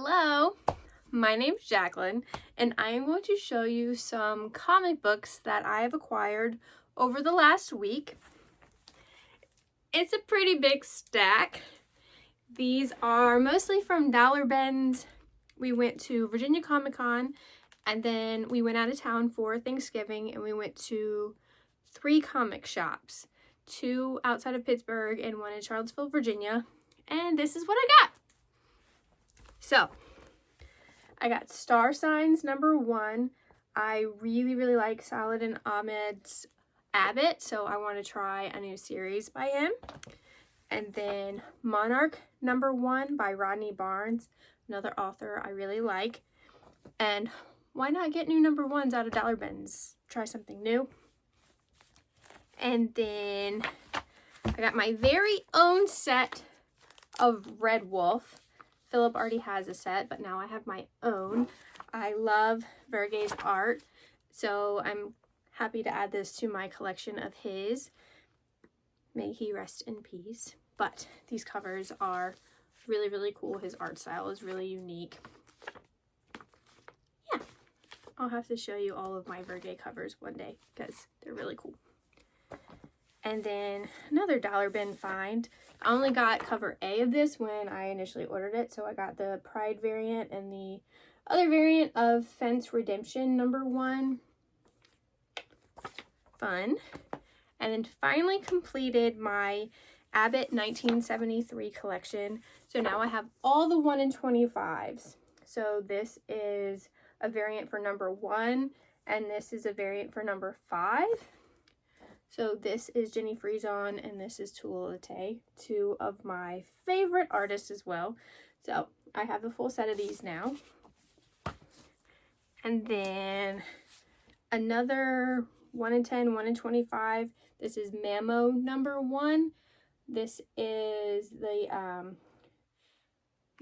Hello, my name's Jacqueline, and I am going to show you some comic books that I have acquired over the last week. It's a pretty big stack. These are mostly from Dollar Ben's. We went to Virginia Comicon, and then we went out of town for Thanksgiving, and we went to 3 comic shops, 2 outside of Pittsburgh and 1 in Charlottesville, Virginia, and this is what I got. So, I got Star Signs #1. I really like Saladin Ahmed's Abbott, so I want to try a new series by him. And then Monarch #1 by Rodney Barnes, another author I really like. And why not get new #1s out of Dollar Ben's? Try something new. And then I got my very own set of Red Wolf. Philip already has a set, but now I have my own. I love Vergé's art, so I'm happy to add this to my collection of his. May he rest in peace. But these covers are really cool. His art style is really unique. Yeah, I'll have to show you all of my Vergé covers one day because they're really cool. And then another Dollar Ben find. I only got cover A of this when I initially ordered it, so I got the Pride variant and the other variant of Fence Redemption #1. Fun. And then finally completed my Abbott 1973 collection. So now I have all the 1 in 25s. So this is a variant for #1, and this is a variant for #5. So this is Jenny Frison, and this is Tula Late, 2 of my favorite artists as well. So I have the full set of these now. And then another 1 in 10, 1 in 25. This is Mamo #1. This is the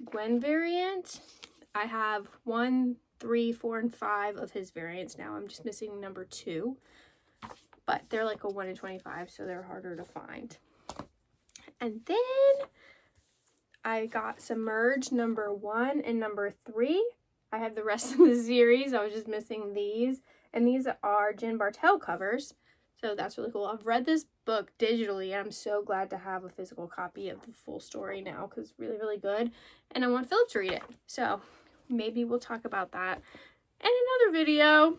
Gwen variant. I have 1, 3, 4, and 5 of his variants now. I'm just missing #2. But they're like a 1 in 25, so they're harder to find. And then I got Submerged #1 and #3. I have the rest of the series. I was just missing these. And these are Jen Bartel covers. So that's really cool. I've read this book digitally, and I'm so glad to have a physical copy of the full story now because it's really good. And I want Philip to read it. So maybe we'll talk about that in another video.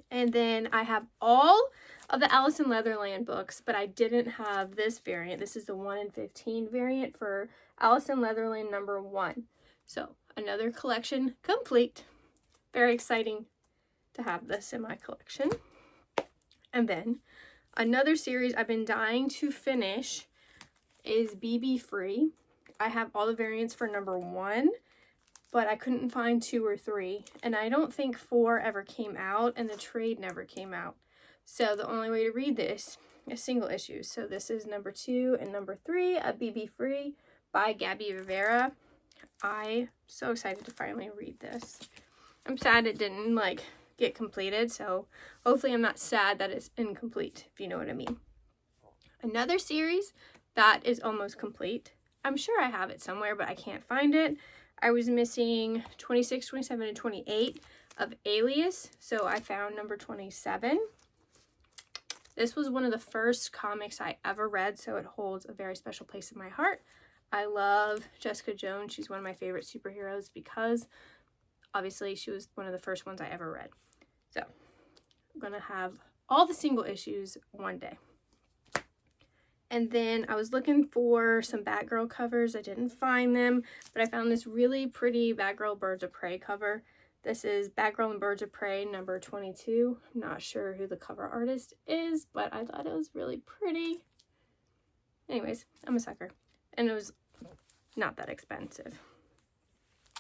And then I have all of the Alice in Leatherland books, but I didn't have this variant. This is the 1 in 15 variant for Alice in Leatherland #1. So another collection complete. Very exciting to have this in my collection. And then another series I've been dying to finish is BB Free. I have all the variants for #1. But I couldn't find 2 or 3, and I don't think 4 ever came out, and the trade never came out. So the only way to read this is single issues. So this is #2 and #3 of BB Free by Gabby Rivera. I'm so excited to finally read this. I'm sad it didn't get completed, so hopefully I'm not sad that it's incomplete, if you know what I mean. Another series that is almost complete. I'm sure I have it somewhere, but I can't find it. I was missing 26, 27, and 28 of Alias, so I found #27. This was one of the first comics I ever read, so it holds a very special place in my heart. I love Jessica Jones. She's one of my favorite superheroes because, obviously, she was one of the first ones I ever read. So, I'm going to have all the single issues one day. And then I was looking for some Batgirl covers. I didn't find them, but I found this really pretty Batgirl Birds of Prey cover. This is Batgirl and Birds of Prey #22. I'm not sure who the cover artist is, but I thought it was really pretty. Anyways, I'm a sucker. And it was not that expensive.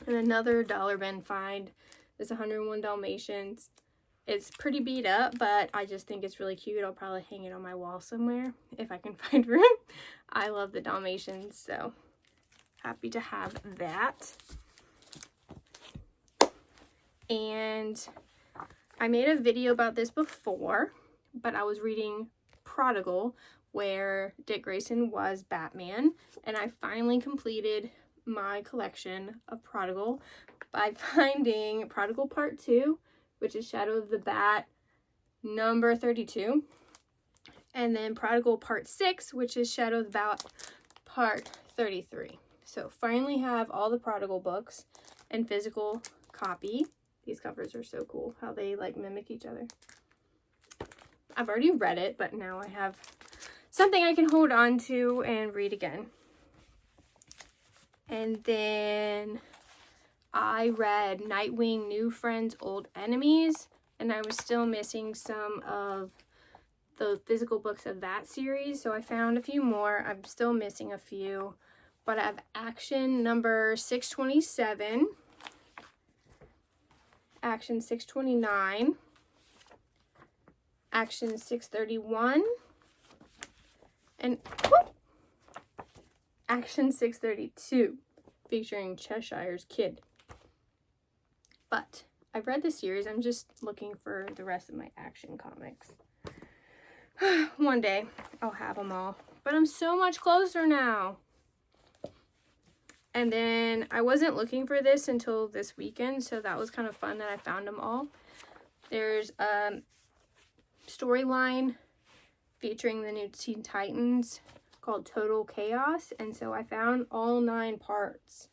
And another Dollar Ben find is 101 Dalmatians. It's pretty beat up, but I just think it's really cute. I'll probably hang it on my wall somewhere if I can find room. I love the Dalmatians, so happy to have that. And I made a video about this before, but I was reading Prodigal, where Dick Grayson was Batman, and I finally completed my collection of Prodigal by finding Prodigal Part 2, which is Shadow of the Bat number 32. And then Prodigal Part 6, which is Shadow of the Bat Part 33. So finally have all the Prodigal books in physical copy. These covers are so cool, how they like mimic each other. I've already read it, but now I have something I can hold on to and read again. And then I read Nightwing, New Friends, Old Enemies, and I was still missing some of the physical books of that series, so I found a few more. I'm still missing a few, but I have Action number 627, Action 629, Action 631, and Action 632, featuring Cheshire's Kid. But I've read the series. I'm just looking for the rest of my Action comics. One day I'll have them all, but I'm so much closer now. And then I wasn't looking for this until this weekend, so that was kind of fun that I found them all. There's a storyline featuring the new Teen Titans called Total Chaos, and so I found all 9 parts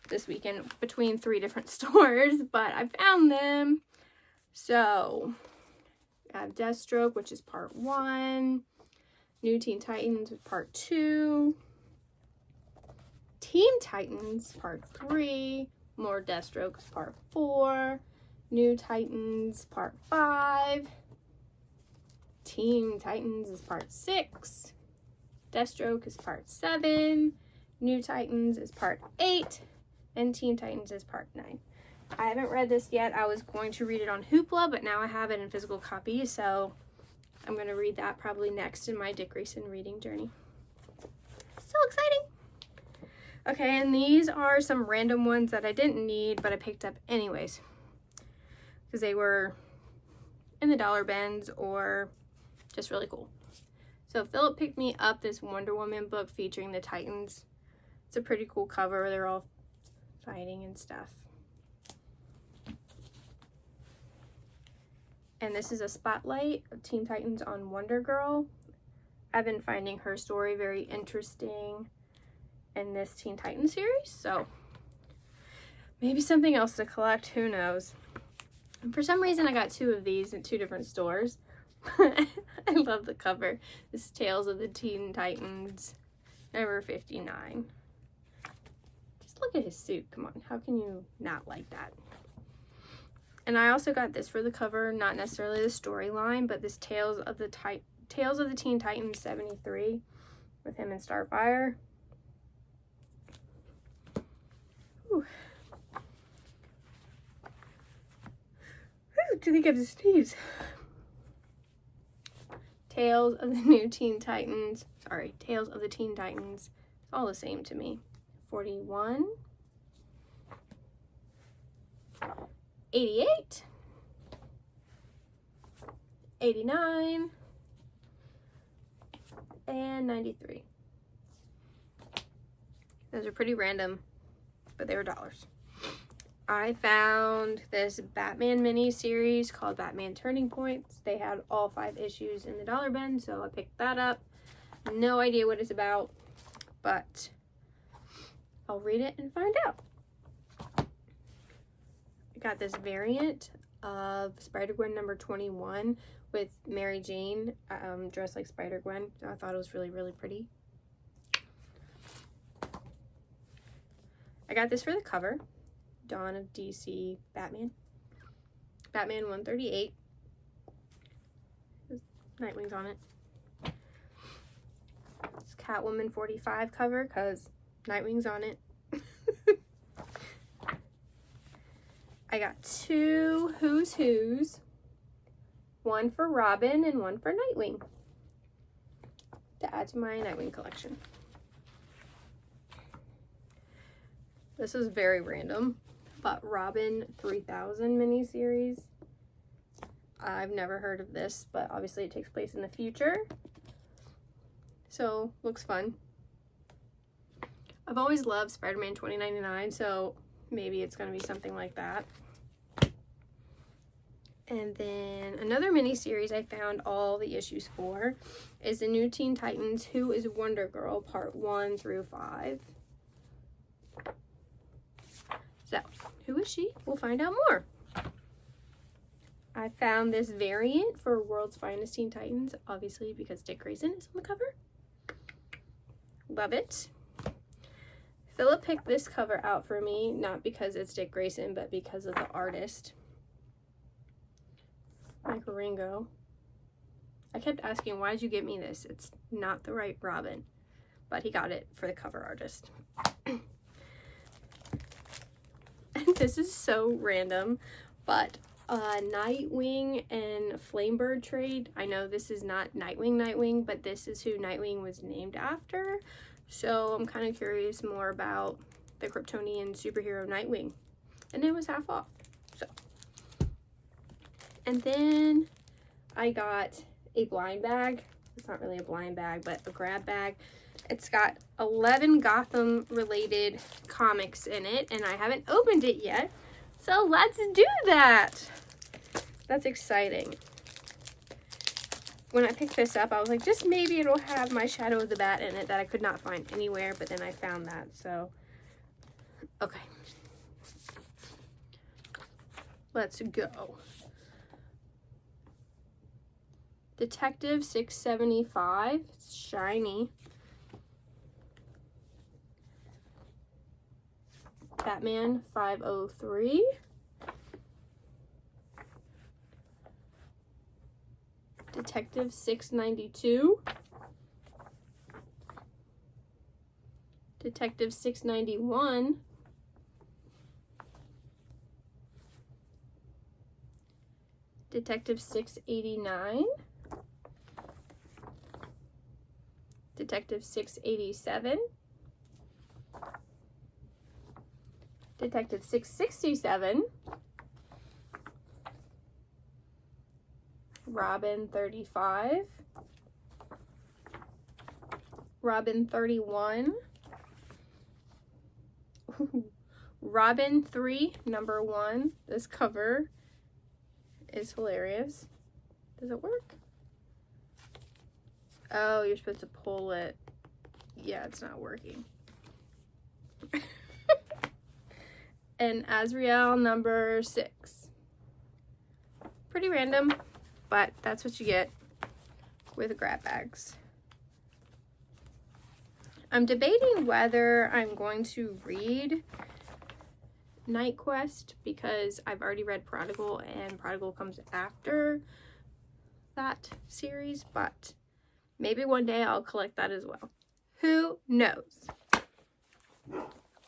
this weekend between 3 different stores, but I found them. So I have Deathstroke, which is part 1, New Teen Titans part 2, Teen Titans part 3, more Deathstrokes part 4, New Titans part 5, Teen Titans is part 6, Deathstroke is part 7, New Titans is part 8, and Teen Titans is part 9. I haven't read this yet. I was going to read it on Hoopla, but now I have it in physical copy, so I'm going to read that probably next in my Dick Grayson reading journey. So exciting! Okay, and these are some random ones that I didn't need, but I picked up anyways, because they were in the dollar bins or just really cool. So Philip picked me up this Wonder Woman book featuring the Titans. It's a pretty cool cover. They're all fighting and stuff. And this is a spotlight of Teen Titans on Wonder Girl. I've been finding her story very interesting in this Teen Titans series, so maybe something else to collect, who knows. And for some reason I got 2 of these in 2 different stores. I love the cover. This is Tales of the Teen Titans, number 59. Just look at his suit, come on, how can you not like that? And I also got this for the cover, not necessarily the storyline, but this Tales of the Teen Titans 73 with him and Starfire. Whew. Whew, do you think I have to sneeze? Tales of the New Teen Titans. Sorry, Tales of the Teen Titans. It's all the same to me. 41. 88, 89, and 93. Those are pretty random, but they were dollars. I found this Batman mini series called Batman Turning Points. They had all 5 issues in the dollar bin, so I picked that up. No idea what it's about, but I'll read it and find out. Got this variant of Spider-Gwen number 21 with Mary Jane dressed like Spider-Gwen. I thought it was really, really pretty. I got this for the cover. Dawn of DC Batman. Batman 138. Nightwing's on it. It's Catwoman 45 cover because Nightwing's on it. I got 2 Who's Who's, one for Robin and one for Nightwing, to add to my Nightwing collection. This is very random, but Robin 3000 miniseries. I've never heard of this, but obviously it takes place in the future, so looks fun. I've always loved Spider-Man 2099, so maybe it's going to be something like that. And then another mini-series I found all the issues for is the new Teen Titans Who is Wonder Girl Part 1 through 5. So, who is she? We'll find out more. I found this variant for World's Finest Teen Titans, obviously because Dick Grayson is on the cover. Love it. Philip picked this cover out for me, not because it's Dick Grayson, but because of the artist, Michael Ringo. I kept asking, why did you get me this? It's not the right Robin. But he got it for the cover artist. And this is so random, but Nightwing and Flamebird trade. I know this is not Nightwing, but this is who Nightwing was named after. So I'm kind of curious more about the Kryptonian superhero Nightwing. And it was half off. So. And then I got a blind bag. It's not really a blind bag, but a grab bag. It's got 11 Gotham related comics in it, and I haven't opened it yet. So let's do that. That's exciting. When I picked this up, I was like, just maybe it'll have my Shadow of the Bat in it that I could not find anywhere, but then I found that, so. Okay. Let's go. Detective 675. It's shiny. Batman 503. Detective 692. Detective 691. Detective 689. Detective 687. Detective 667. Robin 35. Robin 31. Robin 3, number 1. This cover is hilarious. Does it work? Oh, you're supposed to pull it. Yeah, it's not working. And Azrael number 6. Pretty random, but that's what you get with grab bags. I'm debating whether I'm going to read Night Quest because I've already read Prodigal, and Prodigal comes after that series, but maybe one day I'll collect that as well. Who knows?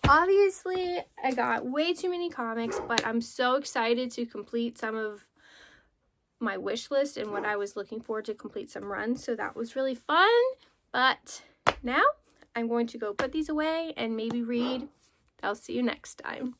Obviously, I got way too many comics, but I'm so excited to complete some of my wish list and what I was looking for to complete some runs. So that was really fun. But now I'm going to go put these away and maybe read. I'll see you next time.